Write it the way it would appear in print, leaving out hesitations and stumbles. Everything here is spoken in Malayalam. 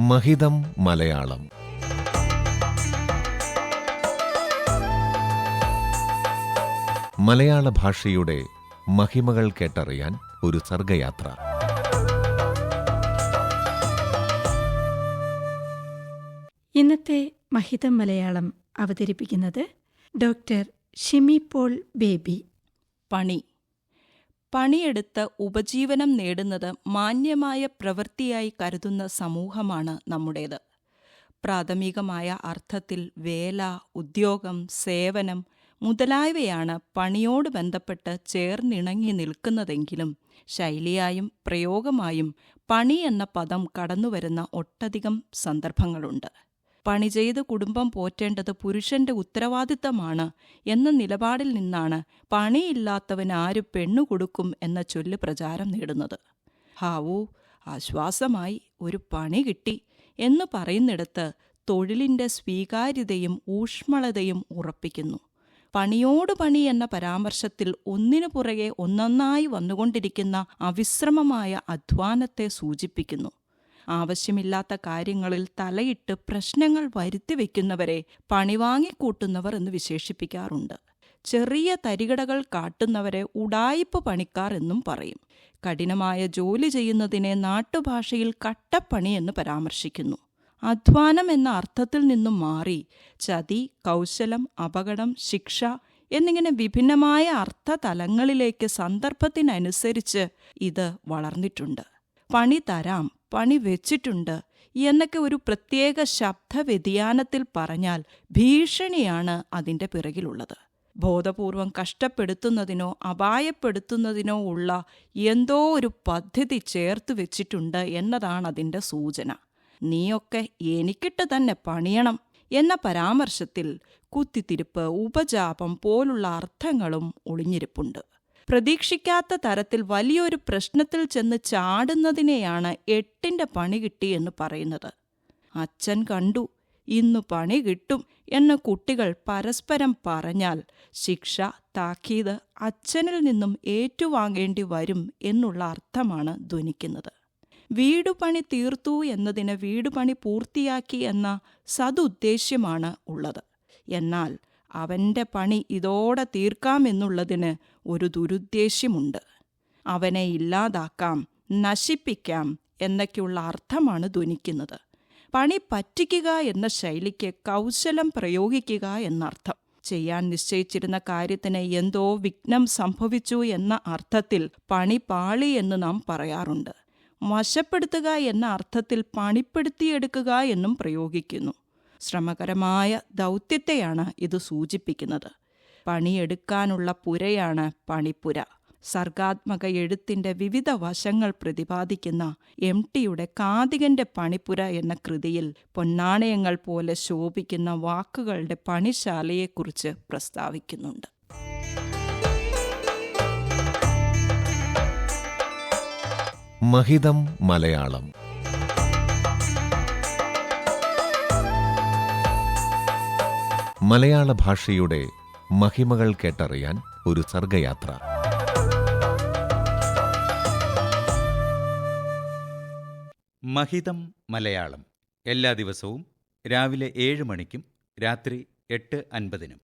മഹിതം മലയാളം. മലയാള ഭാഷയുടെ മഹിമകൾ കേട്ടറിയാൻ ഒരു സർഗയാത്ര. ഇന്നത്തെ മഹിതം മലയാളം അവതരിപ്പിക്കുന്നത് ഡോക്ടർ ഷിമി പോൾ ബേബി. പണിയെടുത്ത് ഉപജീവനം നേടുന്നത് മാന്യമായ പ്രവൃത്തിയായി കരുതുന്ന സമൂഹമാണ് നമ്മുടേത്. പ്രാഥമികമായ അർത്ഥത്തിൽ വേല, ഉദ്യോഗം, സേവനം മുതലായവയാണ് പണിയോട് ബന്ധപ്പെട്ട് ചേർന്നിണങ്ങി നിൽക്കുന്നതെങ്കിലും ശൈലിയായും പ്രയോഗമായും പണി എന്ന പദം കടന്നുവരുന്ന ഒട്ടധികം സന്ദർഭങ്ങളുണ്ട്. പണി ചെയ്ത് കുടുംബം പോറ്റേണ്ടത് പുരുഷന്റെ ഉത്തരവാദിത്തമാണ് എന്ന നിലപാടിൽ നിന്നാണ് പണിയില്ലാത്തവന് ആര് പെണ്ണു കൊടുക്കും എന്ന ചൊല്ല് പ്രചാരം നേടുന്നത്. ഹാവൂ, ആശ്വാസമായി, ഒരു പണി കിട്ടി എന്ന് പറയുന്നിടത്ത് തൊഴിലിന്റെ സ്വീകാര്യതയും ഊഷ്മളതയും ഉറപ്പിക്കുന്നു. പണിയോട് പണി എന്ന പരാമർശത്തിൽ ഒന്നിനു പുറകെ ഒന്നൊന്നായി വന്നുകൊണ്ടിരിക്കുന്ന അവിശ്രമമായ അധ്വാനത്തെ സൂചിപ്പിക്കുന്നു. ആവശ്യമില്ലാത്ത കാര്യങ്ങളിൽ തലയിട്ട് പ്രശ്നങ്ങൾ വരുത്തിവെക്കുന്നവരെ പണി വാങ്ങിക്കൂട്ടുന്നവർ എന്ന് വിശേഷിപ്പിക്കാറുണ്ട്. ചെറിയ തരികടകൾ കാട്ടുന്നവരെ ഉഡായിപ്പ് പണിക്കാർ എന്നും പറയും. കഠിനമായ ജോലി ചെയ്യുന്നതിനെ നാട്ടുഭാഷയിൽ കട്ടപ്പണി എന്ന് പരാമർശിക്കുന്നു. അധ്വാനം എന്ന അർത്ഥത്തിൽ നിന്നും മാറി ചതി, കൗശലം, അപകടം, ശിക്ഷ എന്നിങ്ങനെ വിഭിന്നമായ അർത്ഥതലങ്ങളിലേക്ക് സന്ദർഭത്തിനനുസരിച്ച് ഇത് വളർന്നിട്ടുണ്ട്. പണി തരാം, പണി വെച്ചിട്ടുണ്ട് എന്നൊക്കെ ഒരു പ്രത്യേക ശബ്ദ വ്യതിയാനത്തിൽ പറഞ്ഞാൽ ഭീഷണിയാണ് അതിൻ്റെ പിറകിലുള്ളത്. ബോധപൂർവം കഷ്ടപ്പെടുത്തുന്നതിനോ അപായപ്പെടുത്തുന്നതിനോ ഉള്ള എന്തോ ഒരു പദ്ധതി ചേർത്ത് വെച്ചിട്ടുണ്ട് എന്നതാണ് അതിൻ്റെ സൂചന. നീയൊക്കെ എനിക്കിട്ട് തന്നെ പണിയണം എന്ന പരാമർശത്തിൽ കുത്തിത്തിരിപ്പ്, ഉപജാപം പോലുള്ള അർത്ഥങ്ങളും ഒളിഞ്ഞിരിപ്പുണ്ട്. പ്രതീക്ഷിക്കാത്ത തരത്തിൽ വലിയൊരു പ്രശ്നത്തിൽ ചെന്ന് ചാടുന്നതിനെയാണ് എട്ടിൻ്റെ പണി കിട്ടി എന്ന് പറയുന്നത്. അച്ഛൻ കണ്ടു, ഇന്നു പണി കിട്ടും എന്ന് കുട്ടികൾ പരസ്പരം പറഞ്ഞാൽ ശിക്ഷ, താക്കീത് അച്ഛനിൽ നിന്നും ഏറ്റുവാങ്ങേണ്ടി വരും എന്നുള്ള അർത്ഥമാണ് ധ്വനിക്കുന്നത്. വീടുപണി തീർത്തു എന്നതിന് വീടുപണി പൂർത്തിയാക്കി എന്ന സതുദ്ദേശ്യമാണ് ഉള്ളത്. എന്നാൽ അവൻ്റെ പണി ഇതോടെ തീർക്കാമെന്നുള്ളതിന് ഒരു ദുരുദ്ദേശ്യമുണ്ട്. അവനെ ഇല്ലാതാക്കാം, നശിപ്പിക്കാം എന്നൊക്കെയുള്ള അർത്ഥമാണ് ധ്വനിക്കുന്നത്. പണി പറ്റിക്കുക എന്ന ശൈലിക്ക് കൗശലം പ്രയോഗിക്കുക എന്നർത്ഥം. ചെയ്യാൻ നിശ്ചയിച്ചിരുന്ന കാര്യത്തിന് എന്തോ വിഘ്നം സംഭവിച്ചു എന്ന അർത്ഥത്തിൽ പണി പാളി എന്ന് നാം പറയാറുണ്ട്. വശപ്പെടുത്തുക എന്ന അർത്ഥത്തിൽ പണിപ്പെടുത്തിയെടുക്കുക എന്നും പ്രയോഗിക്കുന്നു. ശ്രമകരമായ ദൗത്യത്തെയാണ് ഇത് സൂചിപ്പിക്കുന്നത്. പണിയെടുക്കാനുള്ള പുരയാണ് പണിപ്പുര. സർഗാത്മക എഴുത്തിൻ്റെ വിവിധ വശങ്ങൾ പ്രതിപാദിക്കുന്ന എം.ടിയുടെ കാതികന്റെ പണിപ്പുര എന്ന കൃതിയിൽ പൊന്നാണയങ്ങൾ പോലെ ശോഭിക്കുന്ന വാക്കുകളുടെ പണിശാലയെക്കുറിച്ച് പ്രസ്താവിക്കുന്നുണ്ട്. മഹിതം മലയാളം. മലയാള ഭാഷയുടെ മഹിമകൾ കേട്ടറിയാൻ ഒരു സർഗയാത്ര. മഹിതം മലയാളം എല്ലാ ദിവസവും രാവിലെ 7 മണിക്കും രാത്രി 8:50-നും